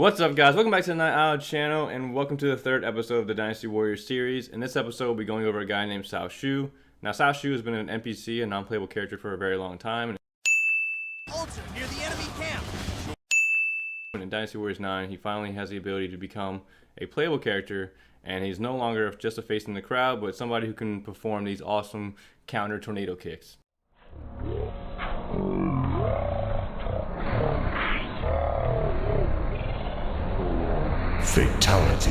What's up, guys? Welcome back to the Nightowl channel, and welcome to the third episode of the Dynasty Warriors series. In this episode, we'll be going over a guy named Cao Xiu. Now, Cao Xiu has been an NPC, a non-playable character, for a very long time. Ultra, near the enemy camp. In Dynasty Warriors 9, he finally has the ability to become a playable character, and he's no longer just a face in the crowd, but somebody who can perform these awesome counter tornado kicks. Fatality.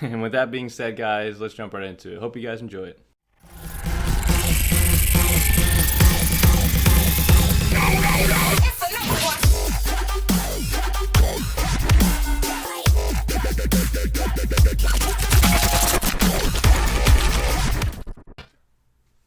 And with that being said, guys, let's jump right into it. Hope you guys enjoy it.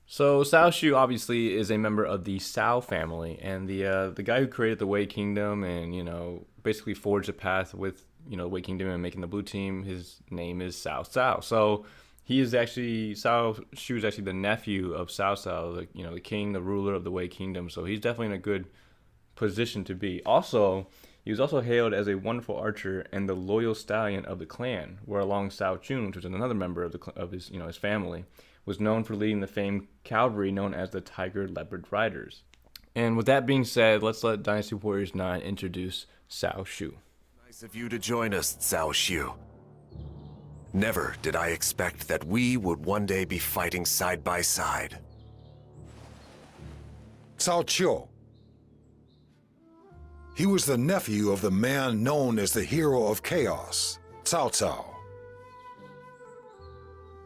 So Cao Xiu obviously is a member of the Cao family, and the guy who created the Wei Kingdom and basically forged a path with the Wei Kingdom and making the blue team. His name is Cao Xiu. So he is actually Cao Xiu is actually the nephew of Cao Xiu, the king, the ruler of the Wei Kingdom. So he's definitely in a good position to be. Also, he was also hailed as a wonderful archer and the loyal stallion of the clan, where along Cao Chun, which was another member of his his family, was known for leading the famed cavalry known as the Tiger Leopard Riders. And with that being said, let's let Dynasty Warriors 9 introduce Cao Xiu. Nice of you to join us, Cao Xiu. Never did I expect that we would one day be fighting side by side. Cao Xiu. He was the nephew of the man known as the Hero of Chaos, Cao Cao.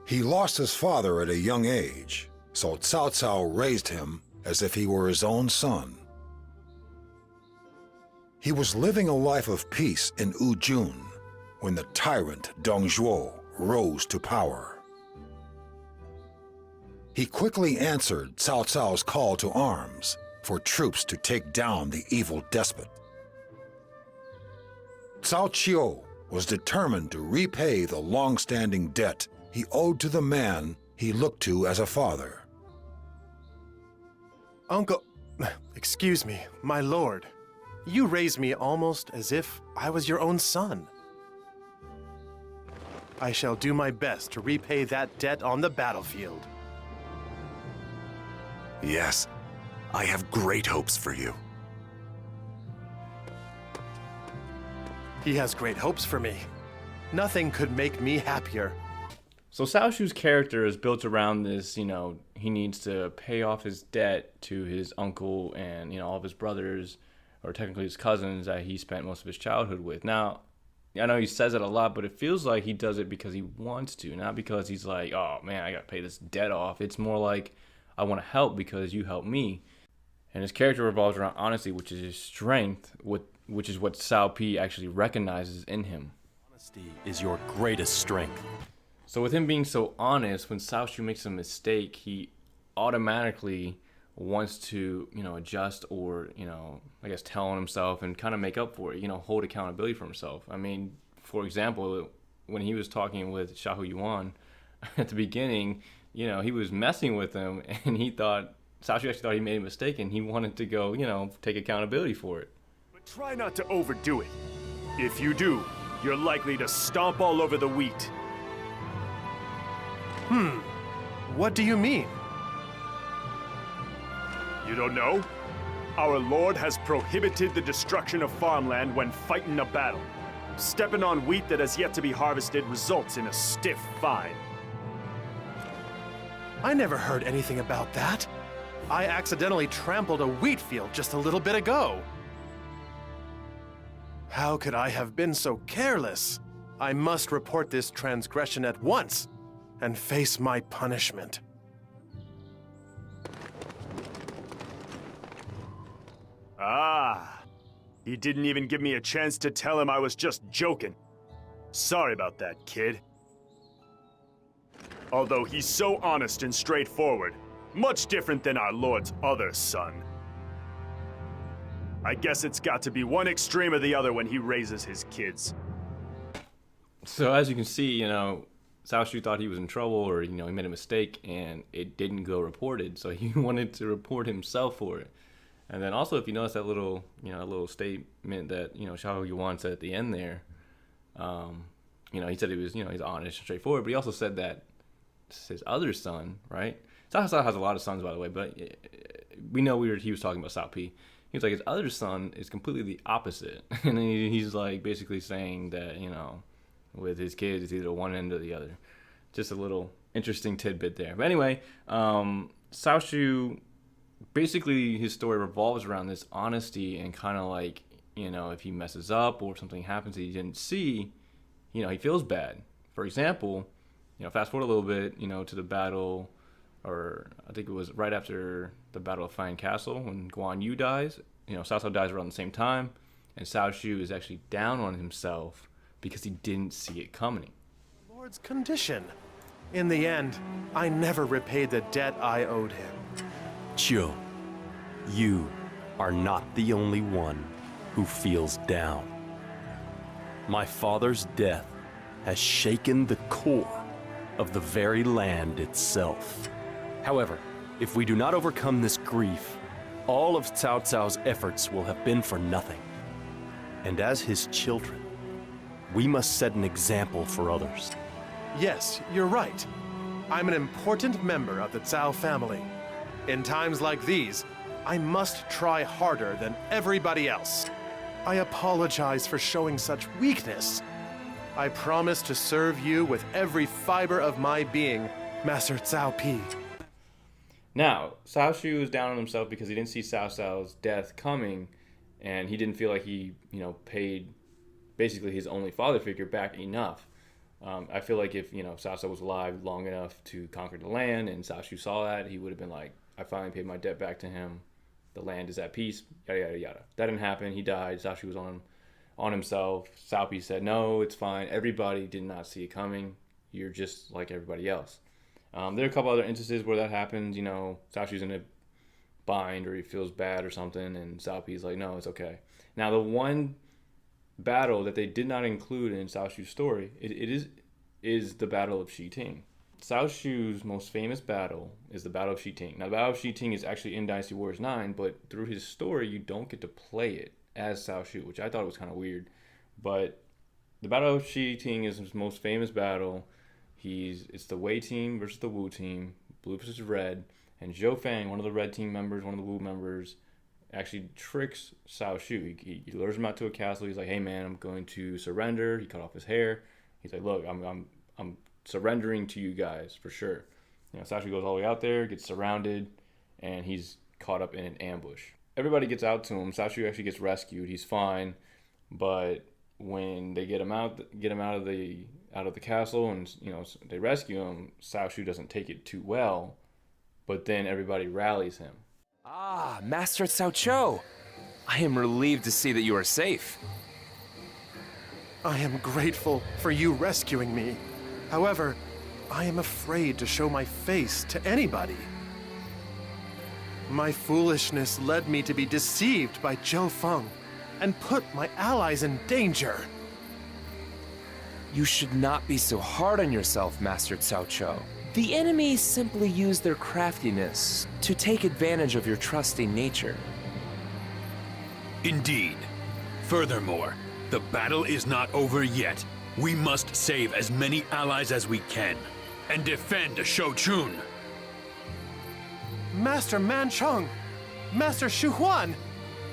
He lost his father at a young age, so Cao Cao raised him as if he were his own son. He was living a life of peace in Wujun when the tyrant Dong Zhuo rose to power. He quickly answered Cao Cao's call to arms for troops to take down the evil despot. Cao Xiu was determined to repay the long-standing debt he owed to the man he looked to as a father. Uncle, excuse me, my lord. You raised me almost as if I was your own son. I shall do my best to repay that debt on the battlefield. Yes, I have great hopes for you. He has great hopes for me. Nothing could make me happier. So Cao Xiu's character is built around this, he needs to pay off his debt to his uncle and, all of his brothers, or technically his cousins that he spent most of his childhood with. Now, I know he says it a lot, but it feels like he does it because he wants to, not because he's like, oh man, I gotta pay this debt off. It's more like, I want to help because you helped me. And his character revolves around honesty, which is his strength, which is what Cao Pi actually recognizes in him. Honesty is your greatest strength. So with him being so honest, when Cao Xiu makes a mistake, he automatically wants to, adjust or, tell on himself and kind of make up for it, hold accountability for himself. I mean, for example, when he was talking with Xiahou Yuan at the beginning, he was messing with him, and he thought, Cao Xiu actually thought he made a mistake, and he wanted to go, take accountability for it. But try not to overdo it. If you do, you're likely to stomp all over the wheat. What do you mean? You don't know? Our Lord has prohibited the destruction of farmland when fighting a battle. Stepping on wheat that has yet to be harvested results in a stiff fine. I never heard anything about that. I accidentally trampled a wheat field just a little bit ago. How could I have been so careless? I must report this transgression at once and face my punishment. Ah, he didn't even give me a chance to tell him I was just joking. Sorry about that, kid. Although he's so honest and straightforward, much different than our Lord's other son. I guess it's got to be one extreme or the other when he raises his kids. So as you can see, Cao Xiu thought he was in trouble, or he made a mistake and it didn't go reported, so he wanted to report himself for it. And then also, if you notice that little, a little statement that, Xiao Yuan said at the end there, he said he was, he's honest and straightforward, but he also said that his other son, right? Cao Xiu has a lot of sons, by the way, but we know he was talking about Cao Pi. He was like, his other son is completely the opposite. And then he's like basically saying that, with his kids, it's either one end or the other. Just a little interesting tidbit there. But anyway, Cao Xiu, basically his story revolves around this honesty and kind of like, if he messes up or something happens that he didn't see, he feels bad. For example, fast forward a little bit, to the battle, or I think it was right after the Battle of Fine Castle when Guan Yu dies. Cao Xiu dies around the same time, and Cao Xiu is actually down on himself because he didn't see it coming. Lord's condition. In the end, I never repaid the debt I owed him. Qiu, you are not the only one who feels down. My father's death has shaken the core of the very land itself. However, if we do not overcome this grief, all of Cao Cao's efforts will have been for nothing. And as his children, we must set an example for others. Yes, you're right. I'm an important member of the Cao family. In times like these, I must try harder than everybody else. I apologize for showing such weakness. I promise to serve you with every fiber of my being, Master Cao Pi. Now, Cao Xiu is down on himself because he didn't see Cao Cao's death coming, and he didn't feel like he, paid basically his only father figure back enough. I feel like if, Cao Cao was alive long enough to conquer the land and Cao Xiu saw that, he would have been like, I finally paid my debt back to him. The land is at peace, yada, yada, yada. That didn't happen. He died. Cao Xiu was on himself. Cao Pi said, no, it's fine. Everybody did not see it coming. You're just like everybody else. There are a couple other instances where that happens. Cao Xiu's in a bind or he feels bad or something, and Cao Pi's like, no, it's okay. Now, the one battle that they did not include in Cao Xiu's story, it is the Battle of Shiting. Cao Xiu's most famous battle is the Battle of Shiting. Now, the Battle of Shiting is actually in Dynasty Warriors 9, but through his story, you don't get to play it as Cao Xiu, which I thought was kind of weird. But the Battle of Shiting is his most famous battle. It's the Wei team versus the Wu team, blue versus red, and Zhou Fang, one of the red team members, one of the Wu members, actually tricks Cao Xiu. He lures him out to a castle. He's like, "Hey man, I'm going to surrender." He cut off his hair. He's like, "Look, I'm surrendering to you guys for sure." Cao Xiu goes all the way out there, gets surrounded, and he's caught up in an ambush. Everybody gets out to him. Cao Xiu actually gets rescued. He's fine, but when they get him out of the castle and they rescue him, Cao Xiu doesn't take it too well, but then everybody rallies him. Ah, Master Cao Qiu. I am relieved to see that you are safe. I am grateful for you rescuing me. However, I am afraid to show my face to anybody. My foolishness led me to be deceived by Zhou Feng and put my allies in danger. You should not be so hard on yourself, Master Cao Qiu. The enemy simply use their craftiness to take advantage of your trusting nature. Indeed. Furthermore, the battle is not over yet. We must save as many allies as we can and defend Shouchun. Master Mancheng, Master Xu Huan,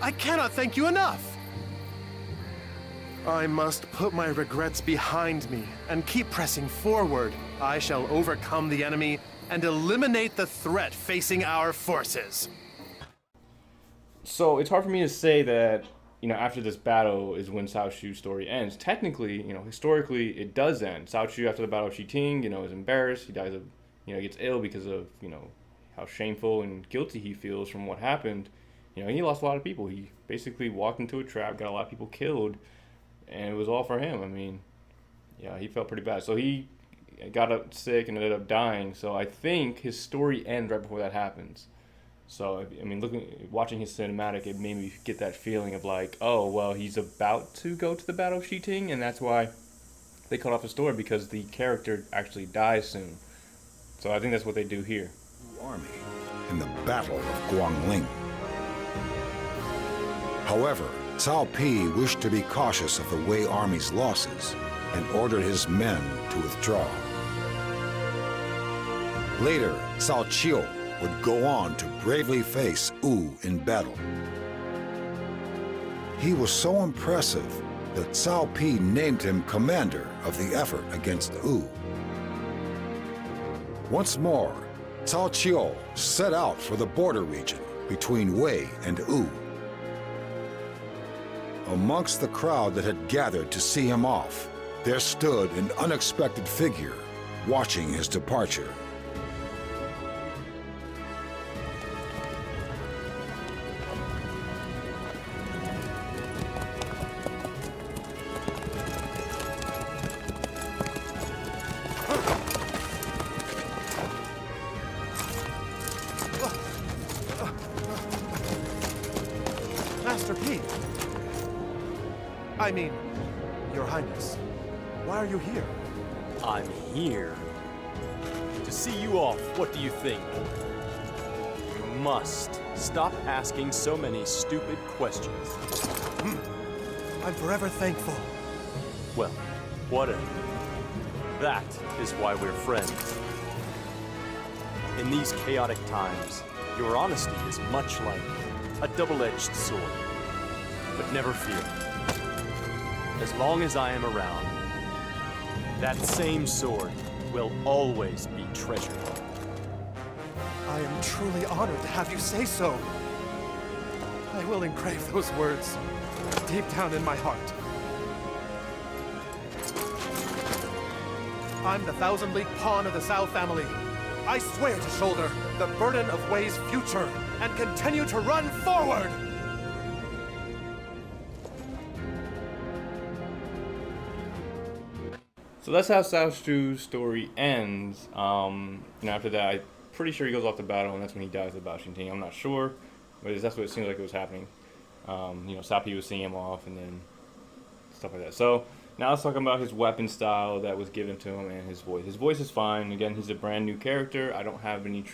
I cannot thank you enough. I must put my regrets behind me and keep pressing forward. I shall overcome the enemy and eliminate the threat facing our forces. So it's hard for me to say that, after this battle is when Cao Xiu's story ends. Technically, historically, it does end. Cao Xiu, after the Battle of Shiting, is embarrassed. He dies of, gets ill because of, how shameful and guilty he feels from what happened. He lost a lot of people. He basically walked into a trap, got a lot of people killed, and it was all for him. I mean, yeah, he felt pretty bad. So he got up sick and ended up dying. So I think his story ends right before that happens. So, I mean, watching his cinematic, it made me get that feeling of like, oh, well, he's about to go to the Battle of Shiting, and that's why they cut off the story, because the character actually dies soon. So I think that's what they do here. Army in the Battle of Guangling. However, Cao Pi wished to be cautious of the Wei army's losses and ordered his men to withdraw. Later, Cao Xiu would go on to bravely face Wu in battle. He was so impressive that Cao Pi named him commander of the effort against Wu. Once more, Cao Xiu set out for the border region between Wei and Wu. Amongst the crowd that had gathered to see him off, there stood an unexpected figure watching his departure. Master P. I mean, Your Highness, why are you here? I'm here to see you off. What do you think? You must stop asking so many stupid questions. I'm forever thankful. Well, whatever. That is why we're friends. In these chaotic times, your honesty is much like a double-edged sword. But never fear. As long as I am around, that same sword will always be treasured. I am truly honored to have you say so. I will engrave those words deep down in my heart. I'm the thousand-league pawn of the Cao family. I swear to shoulder the burden of Wei's future and continue to run forward! So that's how Cao Xiu's story ends. After that, I'm pretty sure he goes off to battle, and that's when he dies of the Bao Xing. I'm not sure, but that's what it seems like it was happening. Cao Pi was seeing him off, and then stuff like that. So now let's talk about his weapon style that was given to him and his voice. His voice is fine. Again, he's a brand new character. I don't have any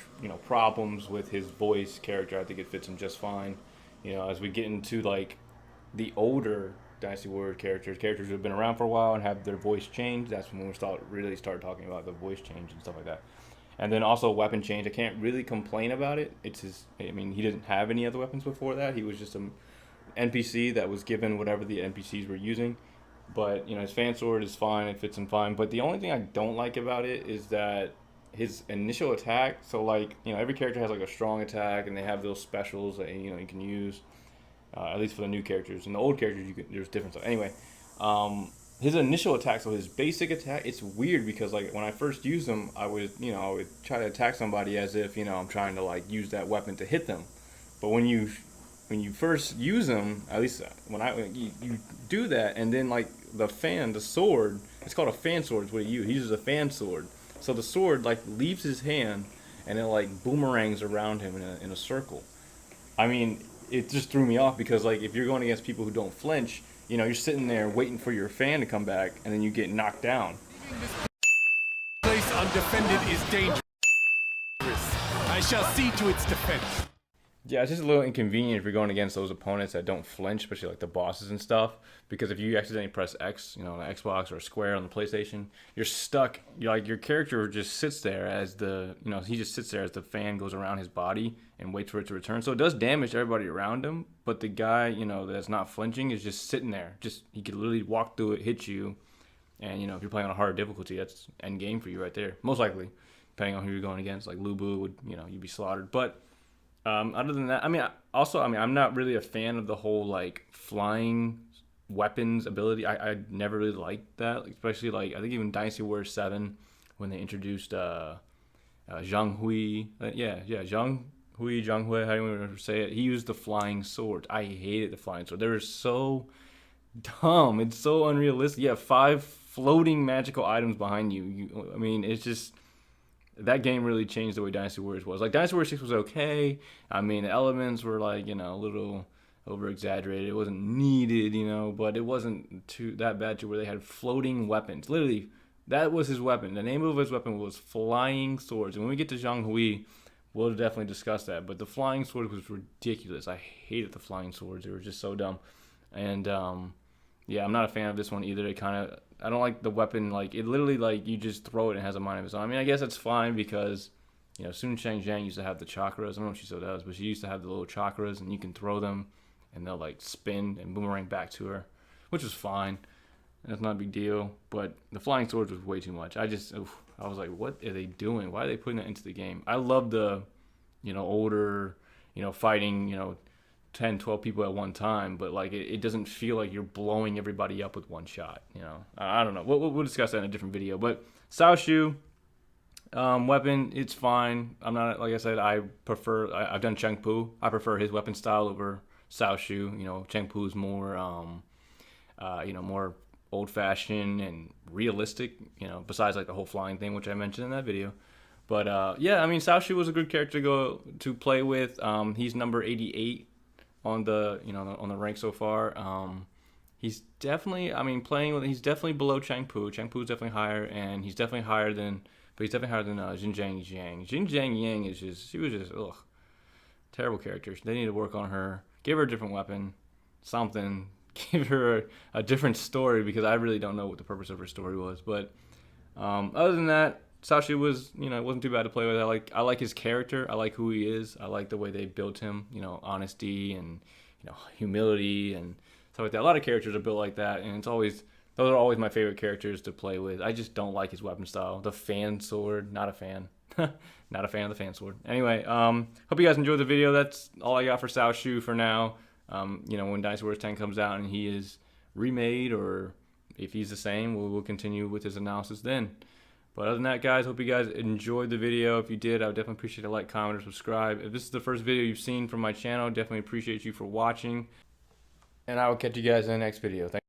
problems with his voice character. I think it fits him just fine. As we get into like the older Dynasty Warriors characters who have been around for a while and have their voice changed, that's when we really start talking about the voice change and stuff like that. And then also weapon change. I can't really complain about it. He didn't have any other weapons before that. He was just an NPC that was given whatever the NPCs were using. But his fan sword is fine. It fits him fine. But the only thing I don't like about it is that his initial attack. So every character has like a strong attack, and they have those specials that you can use. At least for the new characters. And the old characters, there's different stuff. Anyway, his initial attack, so his basic attack, it's weird because when I first used him, I would try to attack somebody as if I'm trying to use that weapon to hit them. But when you first use him, at least you do that, and then the sword, it's called a fan sword. Is what he uses. He uses a fan sword. So the sword leaves his hand, and it boomerangs around him in a circle. It just threw me off because if you're going against people who don't flinch, you're sitting there waiting for your fan to come back, and then you get knocked down. Place undefended is dangerous. I shall see to its defense. Yeah, it's just a little inconvenient if you're going against those opponents that don't flinch, especially the bosses and stuff. Because if you accidentally press X, on the Xbox or Square on the PlayStation, you're stuck. Your character just sits there as he just sits there as the fan goes around his body and waits for it to return. So it does damage to everybody around him, but the guy, that's not flinching is just sitting there. He could literally walk through it, hit you, and if you're playing on a harder difficulty, that's end game for you right there. Most likely, depending on who you're going against. Lu Bu would, you'd be slaughtered, but. Other than that, I'm not really a fan of the whole flying weapons ability. I never really liked that, especially I think even Dynasty Warriors 7 when they introduced Zhang Hui. Zhang Hui, how do you want to say it? He used the flying sword. I hated the flying sword. They were so dumb. It's so unrealistic. You have 5 floating magical items behind you. It's just. That game really changed the way Dynasty Warriors was. Dynasty Warriors 6 was okay. The elements were a little over-exaggerated. It wasn't needed, but it wasn't that bad to where they had floating weapons. Literally, that was his weapon. The name of his weapon was flying swords. And when we get to Zhang Hui, we'll definitely discuss that. But the flying sword was ridiculous. I hated the flying swords. They were just so dumb. And yeah, I'm not a fan of this one either. I don't like the weapon. Like, it literally, like, you just throw it and it has a mind of its own. I mean, I guess that's fine because, you know, Sun Shang Jiang used to have the chakras. I don't know if she still does, but she used to have the little chakras, and you can throw them and they'll, like, spin and boomerang back to her, which was fine. That's not a big deal. But the flying swords was way too much. I was like, what are they doing? Why are they putting that into the game? I love the, you know, older, you know, fighting, you know, 10, 12 people at one time, but like it doesn't feel like you're blowing everybody up with one shot, you know. I don't know. We'll discuss that in a different video. But Cao Xiu, weapon, it's fine. I'm not, like I said, I've done Cheng Pu. I prefer his weapon style over Cao Xiu. You know, Cheng Pu's more, you know, more old-fashioned and realistic, you know, besides like the whole flying thing, which I mentioned in that video. But yeah, I mean, Cao Xiu was a good character to play with. He's number 88 on the, you know, on the rank so far. He's definitely, I mean, he's definitely below Cheng Pu. Cheng Pu's definitely higher, and he's definitely higher than Xinjiang Yang. Xinjiang Yang she was just, ugh, terrible character. They need to work on her. Give her a different weapon, something. Give her a different story, because I really don't know what the purpose of her story was. But other than that, Cao Xiu was, you know, it wasn't too bad to play with. I like his character. I like who he is. I like the way they built him. You know, honesty and, you know, humility and stuff like that. A lot of characters are built like that, and those are always my favorite characters to play with. I just don't like his weapon style. The fan sword, not a fan. Not a fan of the fan sword. Anyway, hope you guys enjoyed the video. That's all I got for Cao Xiu for now. You know, when Dynasty Warriors 10 comes out and he is remade, or if he's the same, we'll continue with his analysis then. But other than that, guys, hope you guys enjoyed the video. If you did, I would definitely appreciate a like, comment, or subscribe. If this is the first video you've seen from my channel, definitely appreciate you for watching. And I will catch you guys in the next video. Thanks.